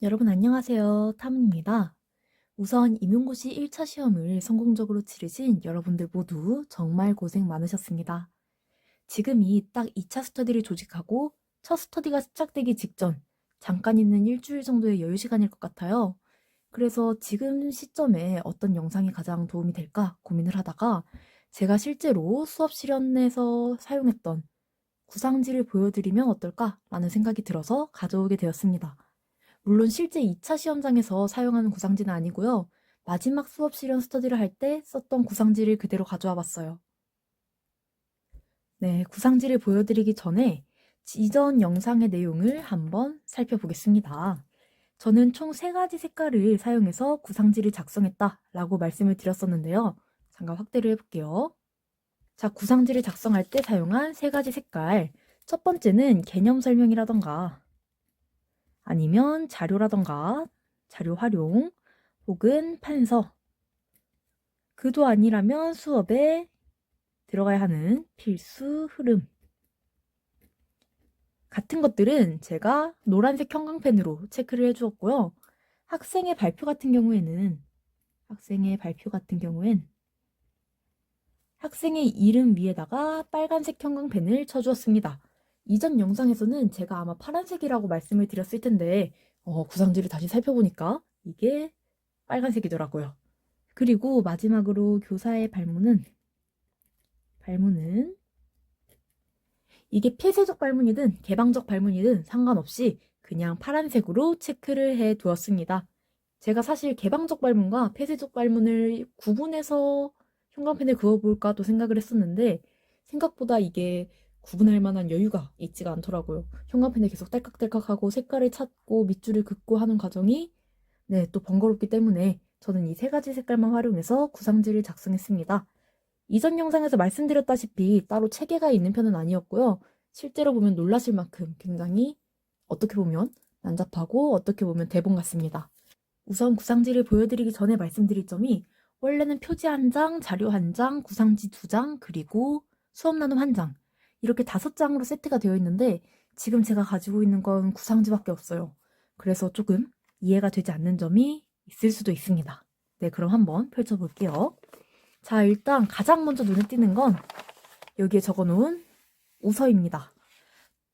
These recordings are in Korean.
여러분 안녕하세요. 타문입니다. 우선 임용고시 1차 시험을 성공적으로 치르신 여러분들 모두 정말 고생 많으셨습니다. 지금이 딱 2차 스터디를 조직하고 첫 스터디가 시작되기 직전 잠깐 있는 일주일 정도의 여유 시간일 것 같아요. 그래서 지금 시점에 어떤 영상이 가장 도움이 될까 고민을 하다가 제가 실제로 수업 실현에서 사용했던 구상지를 보여드리면 어떨까라는 생각이 들어서 가져오게 되었습니다. 물론 실제 2차 시험장에서 사용하는 구상지는 아니고요. 마지막 수업 실현 스터디를 할 때 썼던 구상지를 그대로 가져와 봤어요. 네, 구상지를 보여드리기 전에 이전 영상의 내용을 한번 살펴보겠습니다. 저는 총 3가지 색깔을 사용해서 구상지를 작성했다라고 말씀을 드렸었는데요. 잠깐 확대를 해볼게요. 자, 구상지를 작성할 때 사용한 3가지 색깔. 첫 번째는 개념 설명이라던가 아니면 자료라던가 자료 활용 혹은 판서, 그도 아니라면 수업에 들어가야 하는 필수 흐름 같은 것들은 제가 노란색 형광펜으로 체크를 해주었고요. 학생의 발표 같은 경우엔 학생의 이름 위에다가 빨간색 형광펜을 쳐주었습니다. 이전 영상에서는 제가 아마 파란색이라고 말씀을 드렸을 텐데 구상지를 다시 살펴보니까 이게 빨간색이더라고요. 그리고 마지막으로 교사의 발문은 이게 폐쇄적 발문이든 개방적 발문이든 상관없이 그냥 파란색으로 체크를 해 두었습니다. 제가 사실 개방적 발문과 폐쇄적 발문을 구분해서 형광펜을 그어볼까도 생각을 했었는데 생각보다 이게 구분할 만한 여유가 있지가 않더라고요. 형광펜을 계속 딸깍딸깍하고 색깔을 찾고 밑줄을 긋고 하는 과정이 또 번거롭기 때문에 저는 이 3가지 색깔만 활용해서 구상지를 작성했습니다. 이전 영상에서 말씀드렸다시피 따로 체계가 있는 편은 아니었고요. 실제로 보면 놀라실 만큼 굉장히 어떻게 보면 난잡하고 어떻게 보면 대본 같습니다. 우선 구상지를 보여드리기 전에 말씀드릴 점이 원래는 표지 1장, 자료 1장, 구상지 2장, 그리고 수업 나눔 1장 이렇게 5장으로 세트가 되어 있는데 지금 제가 가지고 있는 건 구상지밖에 없어요. 그래서 조금 이해가 되지 않는 점이 있을 수도 있습니다. 네, 그럼 한번 펼쳐볼게요. 자, 일단 가장 먼저 눈에 띄는 건 여기에 적어놓은 웃어입니다.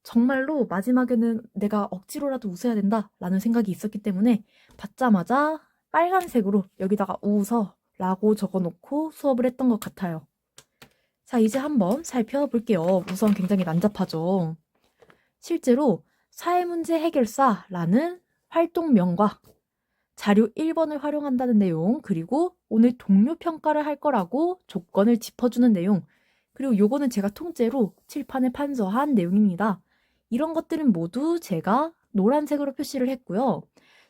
정말로 마지막에는 내가 억지로라도 웃어야 된다라는 생각이 있었기 때문에 받자마자 빨간색으로 여기다가 웃어라고 적어놓고 수업을 했던 것 같아요. 자, 이제 한번 살펴볼게요. 우선 굉장히 난잡하죠. 실제로 사회문제 해결사라는 활동명과 자료 1번을 활용한다는 내용, 그리고 오늘 동료 평가를 할 거라고 조건을 짚어주는 내용, 그리고 요거는 제가 통째로 칠판에 판서한 내용입니다. 이런 것들은 모두 제가 노란색으로 표시를 했고요.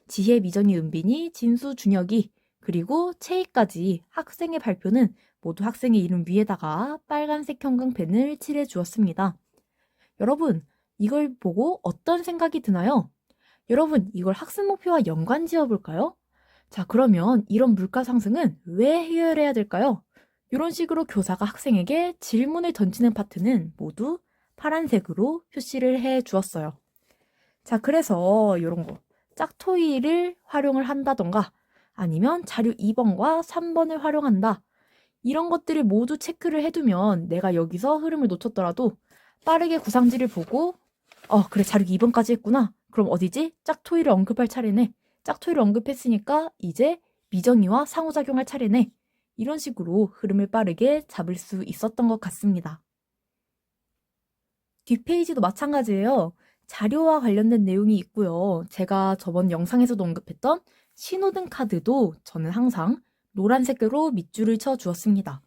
지혜, 미정이, 은빈이, 진수, 준혁이, 그리고 채희까지 학생의 발표는 모두 학생의 이름 위에다가 빨간색 형광펜을 칠해 주었습니다. 여러분, 이걸 보고 어떤 생각이 드나요? 여러분, 이걸 학습 목표와 연관 지어볼까요? 자, 그러면 이런 물가 상승은 왜 해결해야 될까요? 이런 식으로 교사가 학생에게 질문을 던지는 파트는 모두 파란색으로 표시를 해 주었어요. 자, 그래서 이런 거 짝토이를 활용을 한다던가 아니면 자료 2번과 3번을 활용한다. 이런 것들을 모두 체크를 해두면 내가 여기서 흐름을 놓쳤더라도 빠르게 구상지를 보고 그래, 자료 2번까지 했구나. 그럼 어디지? 짝토이를 언급할 차례네. 짝토이를 언급했으니까 이제 미정이와 상호작용할 차례네. 이런 식으로 흐름을 빠르게 잡을 수 있었던 것 같습니다. 뒷페이지도 마찬가지예요. 자료와 관련된 내용이 있고요. 제가 저번 영상에서도 언급했던 신호등 카드도 저는 항상 노란색으로 밑줄을 쳐 주었습니다.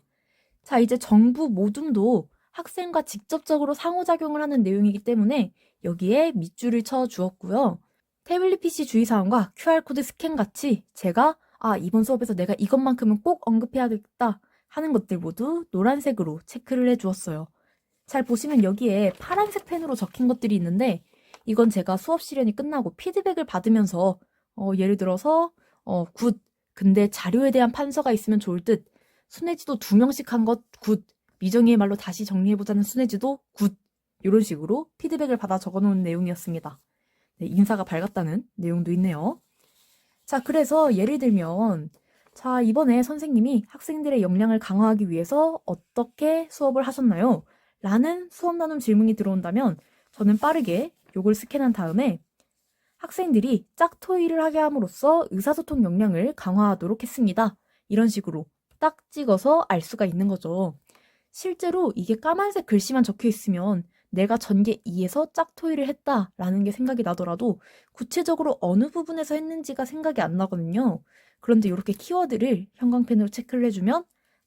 자, 이제 정부 모둠도 학생과 직접적으로 상호작용을 하는 내용이기 때문에 여기에 밑줄을 쳐 주었고요. 태블릿 PC 주의사항과 QR코드 스캔 같이 제가 이번 수업에서 내가 이것만큼은 꼭 언급해야겠다 하는 것들 모두 노란색으로 체크를 해 주었어요. 잘 보시면 여기에 파란색 펜으로 적힌 것들이 있는데 이건 제가 수업 실현이 끝나고 피드백을 받으면서 예를 들어서 굿, 근데 자료에 대한 판서가 있으면 좋을 듯, 순회지도 2명씩 한 것 굿, 미정이의 말로 다시 정리해보자는 순회지도 굿, 이런 식으로 피드백을 받아 적어놓은 내용이었습니다. 네, 인사가 밝았다는 내용도 있네요. 자, 그래서 예를 들면, 자, 이번에 선생님이 학생들의 역량을 강화하기 위해서 어떻게 수업을 하셨나요? 라는 수업 나눔 질문이 들어온다면 저는 빠르게 요걸 스캔한 다음에 학생들이 짝토의를 하게 함으로써 의사소통 역량을 강화하도록 했습니다. 이런 식으로 딱 찍어서 알 수가 있는 거죠. 실제로 이게 까만색 글씨만 적혀 있으면 내가 전개 2에서 짝토의를 했다라는 게 생각이 나더라도 구체적으로 어느 부분에서 했는지가 생각이 안 나거든요. 그런데 이렇게 키워드를 형광펜으로 체크를 해주면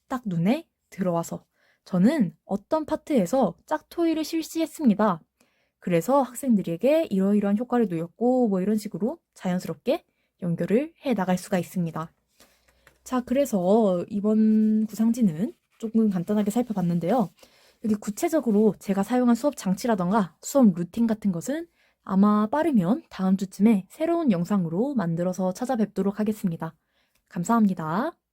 딱 눈에 들어와서 저는 어떤 파트에서 짝토의를 실시했습니다. 그래서 학생들에게 이러이러한 효과를 누렸고 뭐 이런 식으로 자연스럽게 연결을 해 나갈 수가 있습니다. 자, 그래서 이번 구상지는 조금 간단하게 살펴봤는데요. 여기 구체적으로 제가 사용한 수업 장치라던가 수업 루틴 같은 것은 아마 빠르면 다음 주쯤에 새로운 영상으로 만들어서 찾아뵙도록 하겠습니다. 감사합니다.